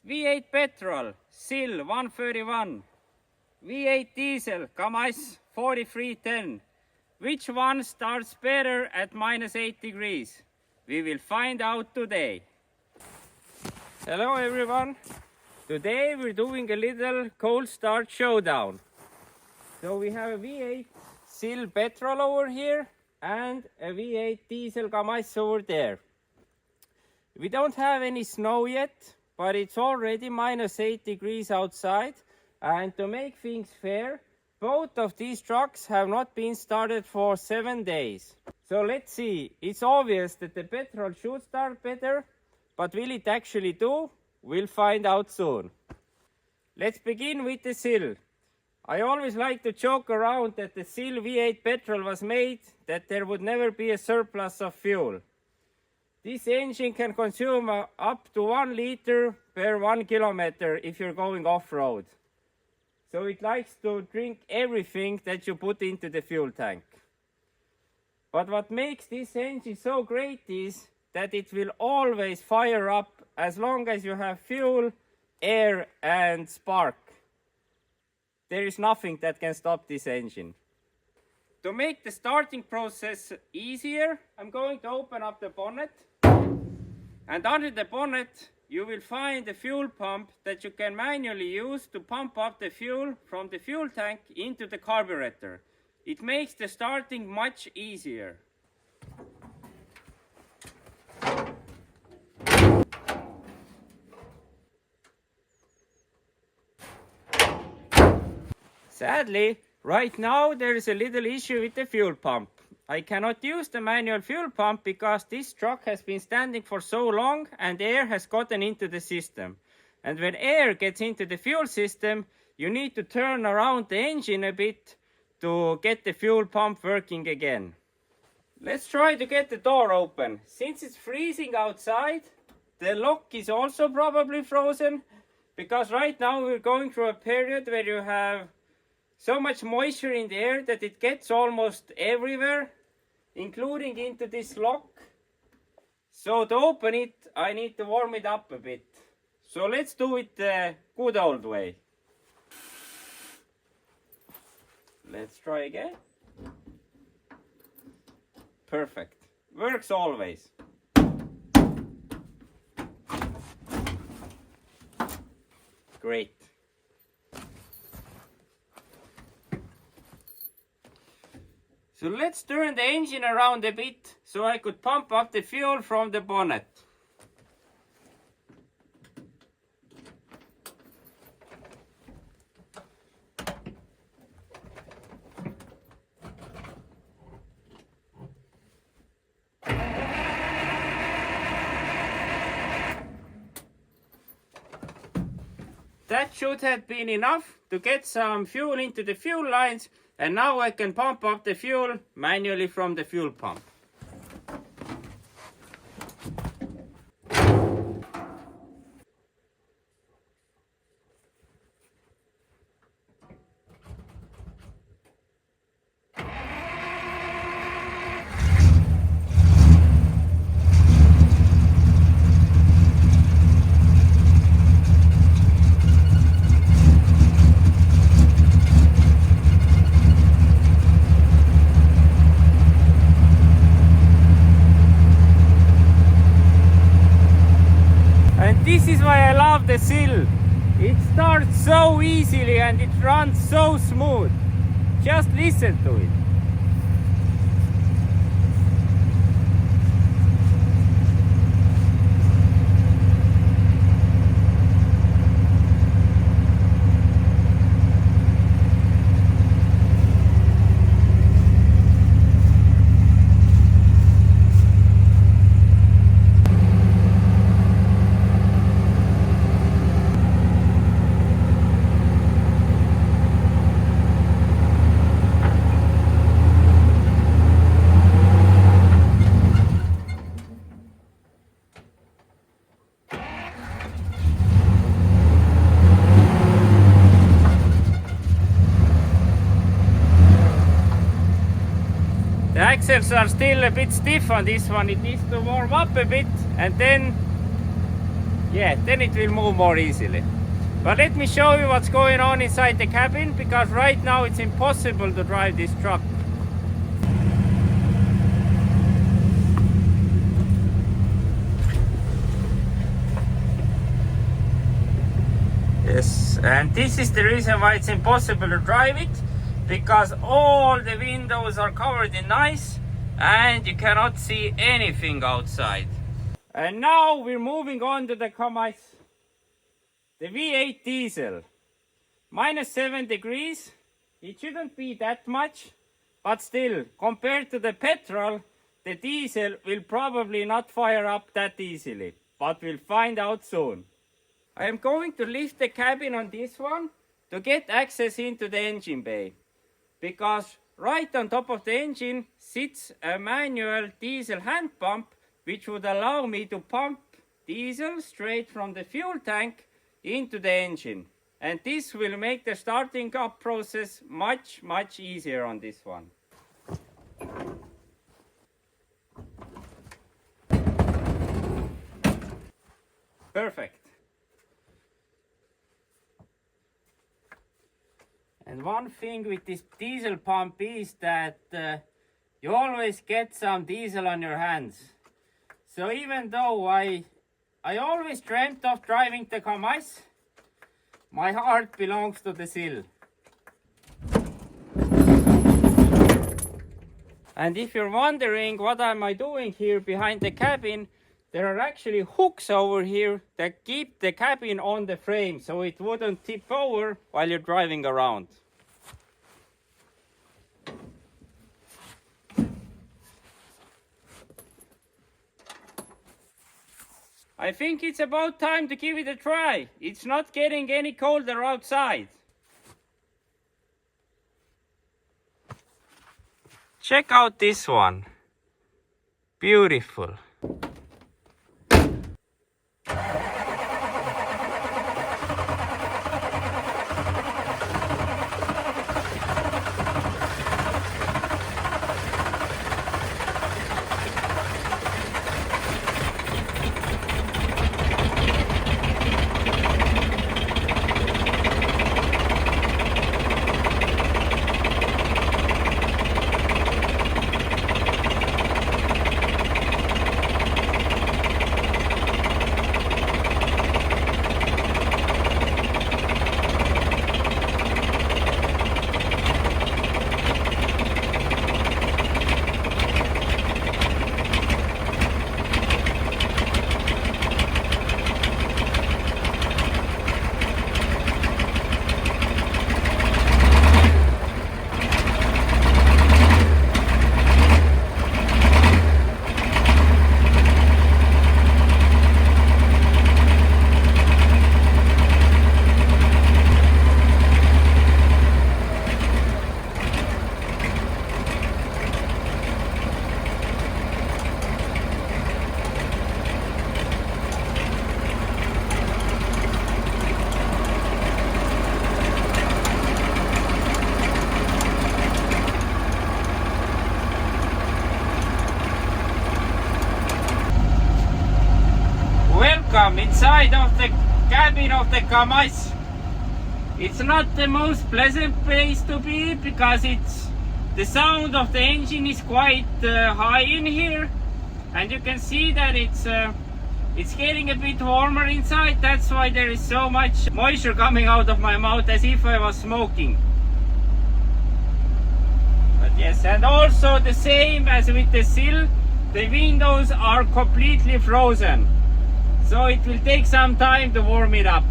V8 Petrol, ZIL 131. V8 Diesel, Kamaz 4310. Which one starts better at -8 degrees? We will find out today. Hello everyone. Today we're doing a little cold start showdown. So we have a V8 ZIL Petrol over here and a V8 Diesel Kamaz over there. We don't have any snow yet, but it's already -8 degrees outside, and to make things fair, both of these trucks have not been started for 7 days. So let's see. It's obvious that the Petrol should start better, but will it actually do? We'll find out soon. Let's begin with the ZIL. I always like to joke around that the ZIL V8 Petrol was made that there would never be a surplus of fuel. This engine can consume up to 1 liter per 1 kilometer if you're going off-road. So it likes to drink everything that you put into the fuel tank. But what makes this engine so great is that it will always fire up as long as you have fuel, air and spark. There is nothing that can stop this engine. To make the starting process easier, I'm going to open up the bonnet. And under the bonnet, you will find a fuel pump that you can manually use to pump up the fuel from the fuel tank into the carburetor. It makes the starting much easier. Sadly, right now there is a little issue with the fuel pump. I cannot use the manual fuel pump because this truck has been standing for so long and air has gotten into the system. And when air gets into the fuel system, you need to turn around the engine a bit to get the fuel pump working again. Let's try to get the door open. Since it's freezing outside, the lock is also probably frozen, because right now we're going through a period where you have so much moisture in the air that it gets almost everywhere, including into this lock. So to open it, I need to warm it up a bit. So let's do it the good old way. Let's try again. Perfect. Works always. Great. So let's turn the engine around a bit so I could pump up the fuel from the bonnet. That should have been enough to get some fuel into the fuel lines, and now I can pump up the fuel manually from the fuel pump. This is why I love the ZIL. It starts so easily and it runs so smooth. Just listen to it. The axles are still a bit stiff on this one. It needs to warm up a bit, and then Yeah, then it will move more easily. But let me show you what's going on inside the cabin, because right now it's impossible to drive this truck. Yes, and this is the reason why it's impossible to drive it, because all the windows are covered in ice and you cannot see anything outside. And now we're moving on to the Kamaz, the V8 diesel. -7 degrees, it shouldn't be that much, but still, compared to the petrol, the diesel will probably not fire up that easily, but we'll find out soon. I am going to lift the cabin on this one to get access into the engine bay, because right on top of the engine sits a manual diesel hand pump, which would allow me to pump diesel straight from the fuel tank into the engine. And this will make the starting up process much easier on this one. Perfect. And one thing with this diesel pump is that you always get some diesel on your hands. So even though I always dreamt of driving the Kamaz, my heart belongs to the ZIL. And if you're wondering what am I doing here behind the cabin, there are actually hooks over here that keep the cabin on the frame so it wouldn't tip over while you're driving around. I think it's about time to give it a try. It's not getting any colder outside. Check out this one. Beautiful. Welcome inside of the cabin of the Kamaz. It's not the most pleasant place to be because the sound of the engine is quite high in here, and you can see that it's getting a bit warmer inside. That's why there is so much moisture coming out of my mouth as if I was smoking. But yes, and also the same as with the ZIL, the windows are completely frozen. So it will take some time to warm it up.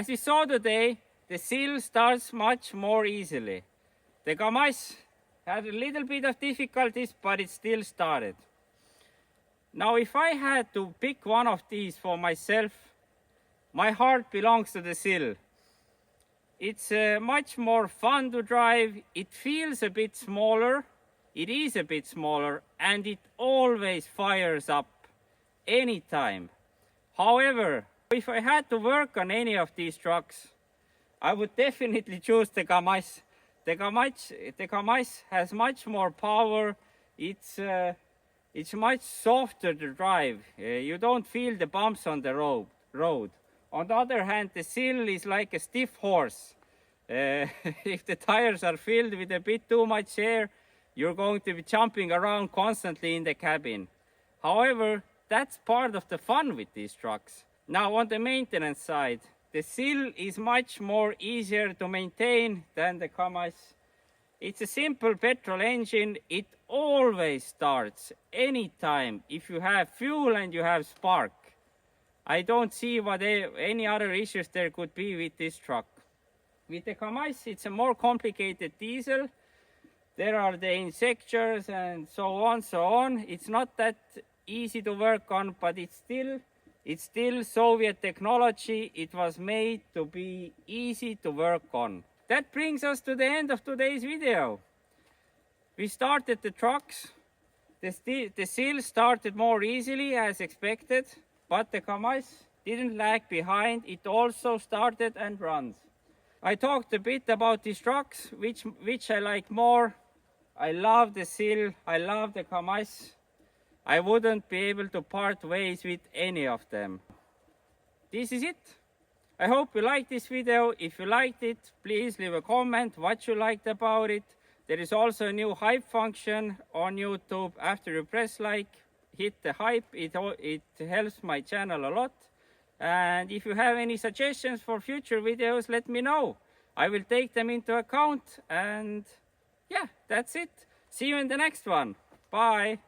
As we saw today, the ZIL starts much more easily. The Kamaz had a little bit of difficulties, but it still started. Now, if I had to pick one of these for myself, my heart belongs to the ZIL. It's much more fun to drive. It feels a bit smaller. It is a bit smaller, and it always fires up anytime. However, if I had to work on any of these trucks, I would definitely choose the Kamaz. The Kamaz has much more power. It's much softer to drive. You don't feel the bumps on the road. On the other hand, the ZIL is like a stiff horse. If the tires are filled with a bit too much air, you're going to be jumping around constantly in the cabin. However, that's part of the fun with these trucks. Now, on the maintenance side, the ZIL is much more easier to maintain than the Kamaz. It's a simple petrol engine. It always starts anytime if you have fuel and you have spark. I don't see what any other issues there could be with this truck. With the Kamaz, it's a more complicated diesel. There are the injectors and so on. It's not that easy to work on, but it's still Soviet technology. It was made to be easy to work on. That brings us to the end of today's video. We started the trucks. The ZIL started more easily as expected, but the Kamaz didn't lag behind. It also started and runs. I talked a bit about these trucks, which I like more. I love the ZIL. I love the Kamaz. I wouldn't be able to part ways with any of them. This is it. I hope you liked this video. If you liked it, please leave a comment what you liked about it. There is also a new hype function on YouTube. After you press like, hit the hype. It helps my channel a lot. And if you have any suggestions for future videos, let me know. I will take them into account. And yeah, that's it. See you in the next one. Bye.